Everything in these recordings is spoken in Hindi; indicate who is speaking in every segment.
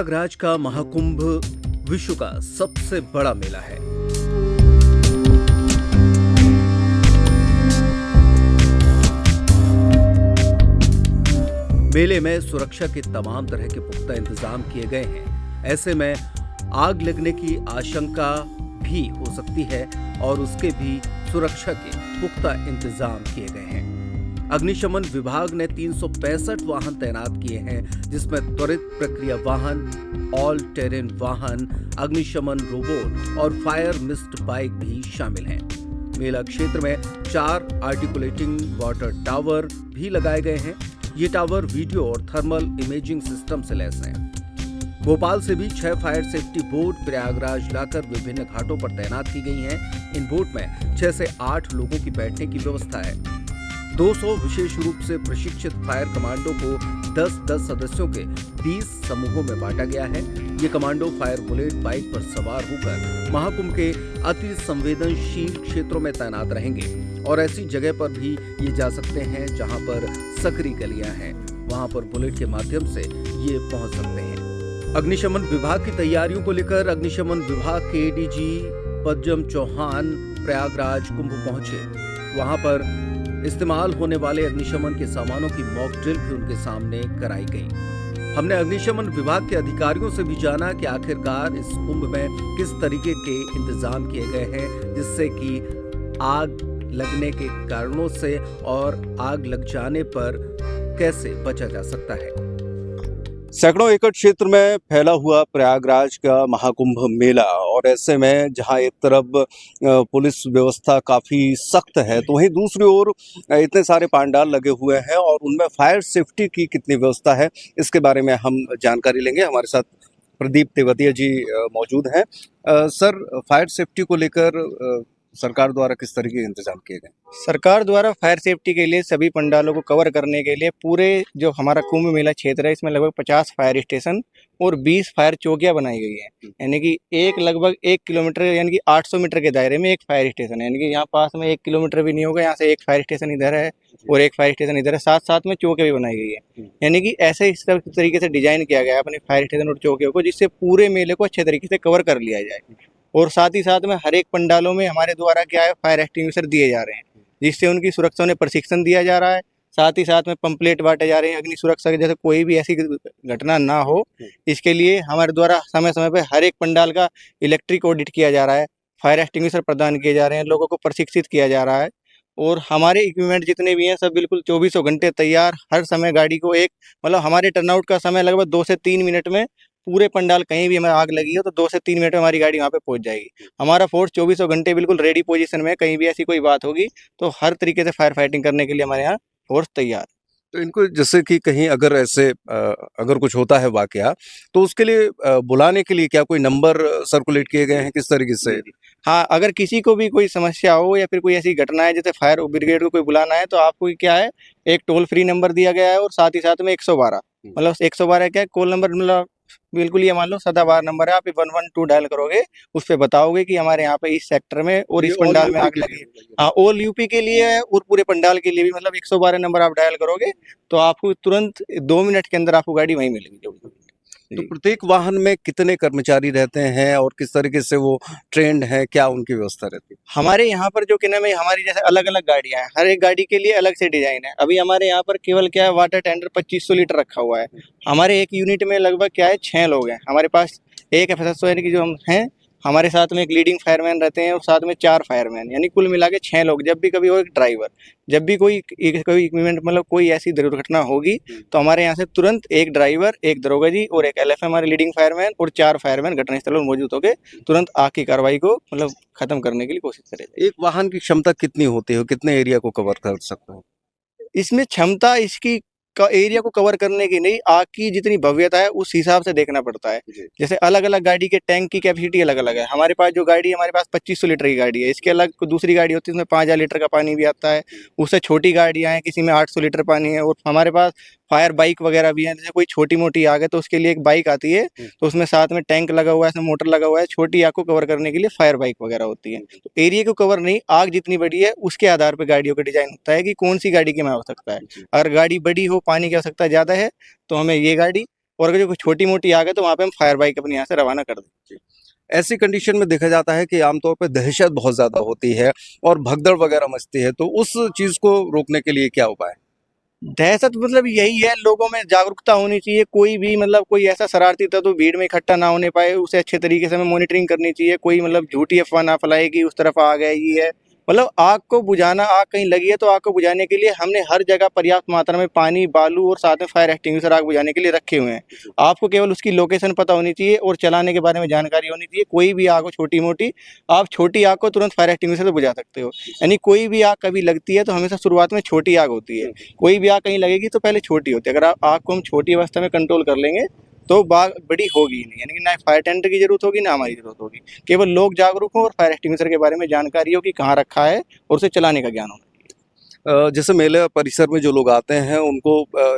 Speaker 1: प्रयागराज का महाकुंभ विश्व का सबसे बड़ा मेला है। मेले में सुरक्षा के तमाम तरह के पुख्ता इंतजाम किए गए हैं। ऐसे में आग लगने की आशंका भी हो सकती है और उसके भी सुरक्षा के पुख्ता इंतजाम किए गए हैं। अग्निशमन विभाग ने 365 वाहन तैनात किए हैं, जिसमें त्वरित प्रक्रिया वाहन, ऑल टेरेन वाहन, अग्निशमन रोबोट और फायर मिस्ट बाइक भी शामिल हैं। मेला क्षेत्र में 4 आर्टिकुलेटिंग वाटर टावर भी लगाए गए हैं। ये टावर वीडियो और थर्मल इमेजिंग सिस्टम से लैस हैं। भोपाल से भी 6 फायर सेफ्टी बोट प्रयागराज लाकर विभिन्न घाटों पर तैनात की गई हैं। इन बोट में 6 से 8 लोगों की बैठने की व्यवस्था है। 200 विशेष रूप से प्रशिक्षित फायर कमांडो को 10-10 सदस्यों के 20 समूहों में बांटा गया है। ये कमांडो फायर बुलेट बाइक पर सवार होकर महाकुंभ के अति संवेदनशील क्षेत्रों में तैनात रहेंगे और ऐसी जगह पर भी ये जा सकते हैं जहां पर सकरी गलियां हैं। वहां पर बुलेट के माध्यम से ये पहुंच सकते हैं। अग्निशमन विभाग की तैयारियों को लेकर अग्निशमन विभाग के एडीजी पद्म चौहान प्रयागराज कुंभ पहुंचे। वहां पर इस्तेमाल होने वाले अग्निशमन के सामानों की मॉक ड्रिल भी उनके सामने कराई गई। हमने अग्निशमन विभाग के अधिकारियों से भी जाना कि आखिरकार इस कुंभ में किस तरीके के इंतजाम किए गए हैं, जिससे कि आग लगने के कारणों से और आग लग जाने पर कैसे बचा जा सकता है।
Speaker 2: सैकड़ों एकड़ क्षेत्र में फैला हुआ प्रयागराज का महाकुंभ मेला, और ऐसे में जहां एक तरफ पुलिस व्यवस्था काफ़ी सख्त है, तो वहीं दूसरी ओर इतने सारे पांडाल लगे हुए हैं और उनमें फायर सेफ्टी की कितनी व्यवस्था है, इसके बारे में हम जानकारी लेंगे। हमारे साथ प्रदीप तेवतिया जी मौजूद हैं। सर, फायर सेफ्टी को लेकर सरकार द्वारा किस तरीके के इंतजाम किए गए?
Speaker 3: सरकार द्वारा फायर सेफ्टी के लिए सभी पंडालों को कवर करने के लिए पूरे जो हमारा कुंभ मेला क्षेत्र है, इसमें लगभग 50 फायर स्टेशन और 20 फायर चौकियां बनाई गई हैं। यानी कि लगभग 1 किलोमीटर यानी कि 800 मीटर के दायरे में एक फायर स्टेशन है। यानी कि यहाँ पास में 1 किलोमीटर भी नहीं होगा, यहाँ से एक फायर स्टेशन इधर है और एक फायर स्टेशन इधर है, साथ साथ में चौकियां भी बनाई गई है। यानी कि ऐसे इस तरीके से डिजाइन किया गया है अपने फायर स्टेशन और चौकियों को, जिससे पूरे मेले को अच्छे तरीके से कवर कर लिया जाए। और साथ ही साथ में हर एक पंडालों में हमारे द्वारा क्या है, फायर एक्सटिंग्विशर दिए जा रहे हैं, जिससे उनकी सुरक्षा में प्रशिक्षण दिया जा रहा है। साथ ही साथ में पंपलेट बांटे जा रहे हैं अग्नि सुरक्षा के, जैसे कोई भी ऐसी घटना ना हो, इसके लिए हमारे द्वारा समय समय पर हर एक पंडाल का इलेक्ट्रिक ऑडिट किया जा रहा है, फायर एक्सटिंग्विशर प्रदान किए जा रहे हैं, लोगों को प्रशिक्षित किया जा रहा है। और हमारे इक्विपमेंट जितने भी हैं सब बिल्कुल 24 घंटे तैयार। हर समय गाड़ी को हमारे टर्नआउट का समय लगभग 2 से 3 मिनट में, पूरे पंडाल कहीं भी हमें आग लगी हो तो 2 से 3 मिनट में हमारी गाड़ी वहाँ पे पहुँच जाएगी। हमारा फोर्स 24 घंटे बिल्कुल रेडी पोजीशन में, कहीं भी ऐसी कोई बात होगी तो हर तरीके से फायर फाइटिंग करने के लिए हमारे यहाँ फोर्स तैयार।
Speaker 2: तो इनको जैसे कि कहीं अगर ऐसे अगर कुछ होता है वाकया, तो उसके लिए बुलाने के लिए क्या कोई नंबर सर्कुलेट किए गए हैं, किस तरीके से?
Speaker 3: हाँ, अगर किसी को भी कोई समस्या हो या फिर कोई ऐसी घटना है, जैसे फायर ब्रिगेड को कोई बुलाना है, तो आपको क्या है, एक टोल फ्री नंबर दिया गया है और साथ ही साथ में 112 112 क्या है, कॉल नंबर, बिल्कुल ये मान लो सदाबहार नंबर है। आप 112 डायल करोगे, उस पे बताओगे कि हमारे यहाँ पे इस सेक्टर में और इस पंडाल में आग लगी है। हाँ, ऑल यूपी के लिए है और पूरे पंडाल के लिए भी, 112 नंबर आप डायल करोगे तो आपको तुरंत 2 मिनट के अंदर आपको गाड़ी वहीं मिलेगी।
Speaker 2: तो प्रत्येक वाहन में कितने कर्मचारी रहते हैं और किस तरीके से वो ट्रेंड है, क्या उनकी व्यवस्था रहती है?
Speaker 3: हमारे यहाँ पर जो क्या नाम है, हमारी जैसे अलग अलग गाड़ियाँ हैं, हर एक गाड़ी के लिए अलग से डिजाइन है। अभी हमारे यहाँ पर केवल क्या है, वाटर टेंडर 2500 लीटर रखा हुआ है। हमारे एक यूनिट में लगभग क्या है, 6 लोग हैं। हमारे पास एक FSSO यानी कि जो हम हैं, हमारे साथ में एक लीडिंग फायरमैन रहते हैं और साथ में 4 फायरमैन, यानी कुल मिला के 6 लोग। जब भी कभी हो, एक ड्राइवर, जब भी कोई इवेंट कोई ऐसी दुर्घटना होगी तो हमारे यहाँ से तुरंत एक ड्राइवर, एक दरोगा जी और एक LF हमारे लीडिंग फायरमैन और 4 फायरमैन घटनास्थल पर मौजूद होकर तुरंत आग की कार्रवाई को खत्म करने के लिए कोशिश करें।
Speaker 2: एक वाहन की क्षमता कितनी होती है, कितने एरिया को कवर कर सकते हो?
Speaker 3: इसमें क्षमता इसकी एरिया को कवर करने की नहीं, आग की जितनी भव्यता है उस हिसाब से देखना पड़ता है। जैसे अलग अलग गाड़ी के टैंक की कैपेसिटी अलग अलग है। हमारे पास जो गाड़ी है, हमारे पास 2500 लीटर की गाड़ी है। इसके अलग दूसरी गाड़ी होती है, उसमें 5000 लीटर का पानी भी आता है। उससे छोटी गाड़ियाँ हैं, किसी में 800 लीटर पानी है। और हमारे पास फायर बाइक वगैरह भी है। जैसे कोई छोटी मोटी आग है तो उसके लिए एक बाइक आती है, तो उसमें साथ में टैंक लगा हुआ है, मोटर लगा हुआ है। छोटी आग को कवर करने के लिए फायर बाइक वगैरह होती है। तो एरिया को कवर नहीं, आग जितनी बड़ी है उसके आधार पर गाड़ियों का डिजाइन होता है कि कौन सी गाड़ी की में आवश्यकता है। अगर गाड़ी बड़ी हो, पानी की आवश्यकता ज़्यादा है, तो हमें ये गाड़ी, और अगर जो कोई छोटी मोटी आग है तो वहाँ पे हम फायर बाइक अपने यहाँ से रवाना कर दें।
Speaker 2: ऐसी कंडीशन में देखा जाता है कि आमतौर पर दहशत बहुत ज़्यादा होती है और भगदड़ वगैरह मचती है, तो उस चीज़ को रोकने के लिए क्या उपाय है?
Speaker 3: दहशत मतलब यही है, लोगों में जागरूकता होनी चाहिए। कोई भी मतलब कोई ऐसा शरारती तत्व तो भीड़ में इकट्ठा ना होने पाए, उसे अच्छे तरीके से हमें मॉनिटरिंग करनी चाहिए। कोई मतलब झूठी अफवाह ना फैलाए कि उस तरफ आग है, ये है। मतलब आग को बुझाना, आग कहीं लगी है तो आग को बुझाने के लिए हमने हर जगह पर्याप्त मात्रा में पानी, बालू और साथ में फायर एक्सटिंग्विशर आग बुझाने के लिए रखे हुए हैं। आपको केवल उसकी लोकेशन पता होनी चाहिए और चलाने के बारे में जानकारी होनी चाहिए। कोई भी आग हो छोटी मोटी, आप छोटी आग को तुरंत फायर एक्सटिंग्विशर से बुझा सकते हो। यानी कोई भी आग कभी लगती है तो हमेशा शुरुआत में छोटी आग होती है। कोई भी आग कहीं लगेगी तो पहले छोटी होती है। अगर आग को हम छोटी अवस्था में कंट्रोल कर लेंगे तो बाग बड़ी होगी ही नहीं। यानी कि ना फायर टेंडर की जरूरत होगी, ना हमारी जरूरत होगी। केवल लोग जागरूक हों और फायर एक्सटिंग्विशर के बारे में जानकारी हो कि कहाँ रखा है और उसे चलाने का ज्ञान हो।
Speaker 2: जैसे मेले परिसर में जो लोग आते हैं उनको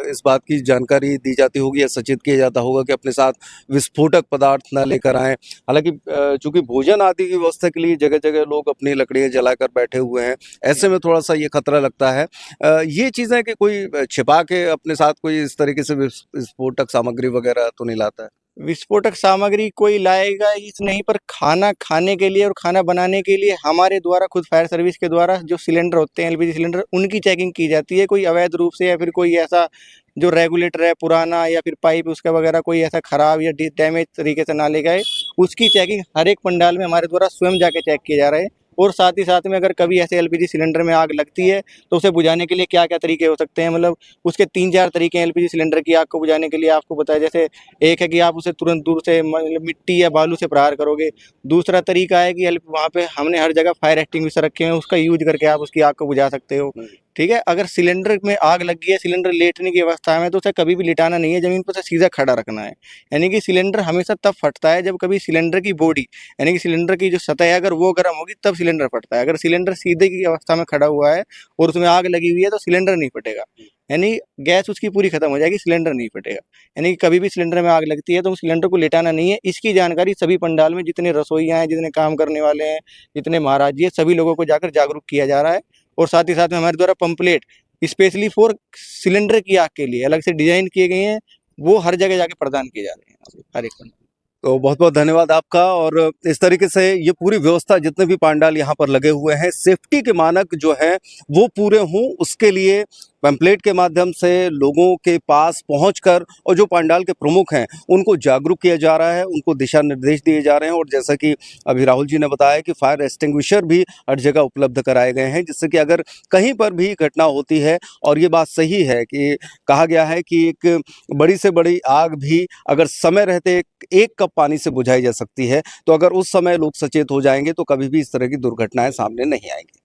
Speaker 2: इस बात की जानकारी दी जाती होगी या सचेत किया जाता होगा कि अपने साथ विस्फोटक पदार्थ ना लेकर आएं। हालांकि चूंकि भोजन आदि की व्यवस्था के लिए जगह जगह लोग अपनी लकड़ियां जलाकर बैठे हुए हैं, ऐसे में थोड़ा सा ये खतरा लगता है। ये चीज़ें कि कोई छिपा के अपने साथ कोई इस तरीके से विस्फोटक सामग्री वगैरह तो नहीं लाता है?
Speaker 3: विस्फोटक सामग्री कोई लाएगा इस नहीं, पर खाना खाने के लिए और खाना बनाने के लिए हमारे द्वारा खुद फायर सर्विस के द्वारा जो सिलेंडर होते हैं, एलपीजी सिलेंडर, उनकी चेकिंग की जाती है। कोई अवैध रूप से या फिर कोई ऐसा जो रेगुलेटर है पुराना या फिर पाइप उसका वगैरह कोई ऐसा खराब या डैमेज तरीके से ना ले गए, उसकी चेकिंग हर एक पंडाल में हमारे द्वारा स्वयं जाके चेक किए जा रहे हैं। और साथ ही साथ में अगर कभी ऐसे एलपीजी सिलेंडर में आग लगती है तो उसे बुझाने के लिए क्या क्या तरीके हो सकते हैं, मतलब उसके 3-4 तरीके हैं एलपीजी सिलेंडर की आग को बुझाने के लिए। आपको बताया, जैसे एक है कि आप उसे तुरंत दूर से मतलब मिट्टी या बालू से प्रहार करोगे। दूसरा तरीका है कि वहाँ पे हमने हर जगह फायर एक्सटिंग्विशर रखे हैं, उसका यूज करके आप उसकी आग को बुझा सकते हो। ठीक है, अगर सिलेंडर में आग लगी है, सिलेंडर लेटने की अवस्था में, तो उसे कभी भी लिटाना नहीं है, जमीन पर उसे सीधा खड़ा रखना है। यानी कि सिलेंडर हमेशा तब फटता है जब कभी सिलेंडर की बॉडी, यानी कि सिलेंडर की जो सतह है, अगर वो गर्म होगी तब सिलेंडर फटता है। अगर सिलेंडर सीधे की अवस्था में खड़ा हुआ है और उसमें आग लगी हुई है तो सिलेंडर नहीं फटेगा। यानी गैस उसकी पूरी खत्म हो जाएगी, सिलेंडर नहीं फटेगा। यानी कि कभी भी सिलेंडर में आग लगती है तो सिलेंडर को लिटाना नहीं है। इसकी जानकारी सभी पंडाल में जितने रसोइया हैं, जितने काम करने वाले हैं, जितने महाराज जी हैं, सभी लोगों को जाकर जागरूक किया जा रहा है। और साथ ही साथ में हमारे द्वारा पंपलेट स्पेशली फॉर सिलेंडर की आग के लिए अलग से डिजाइन किए गए हैं, वो हर जगह जाके प्रदान किए जा रहे हैं हर एक पंडाल।
Speaker 2: तो बहुत बहुत धन्यवाद आपका। और इस तरीके से ये पूरी व्यवस्था, जितने भी पंडाल यहाँ पर लगे हुए हैं, सेफ्टी के मानक जो हैं वो पूरे हों, उसके लिए पैम्पलेट के माध्यम से लोगों के पास पहुंचकर और जो पंडाल के प्रमुख हैं उनको जागरूक किया जा रहा है, उनको दिशा निर्देश दिए जा रहे हैं। और जैसा कि अभी राहुल जी ने बताया कि फायर एक्सटिंग्विशर भी हर जगह उपलब्ध कराए गए हैं, जिससे कि अगर कहीं पर भी घटना होती है, और ये बात सही है कि कहा गया है कि एक बड़ी से बड़ी आग भी अगर समय रहते एक कप पानी से बुझाई जा सकती है, तो अगर उस समय लोग सचेत हो जाएंगे तो कभी भी इस तरह की दुर्घटनाएं सामने नहीं आएंगी।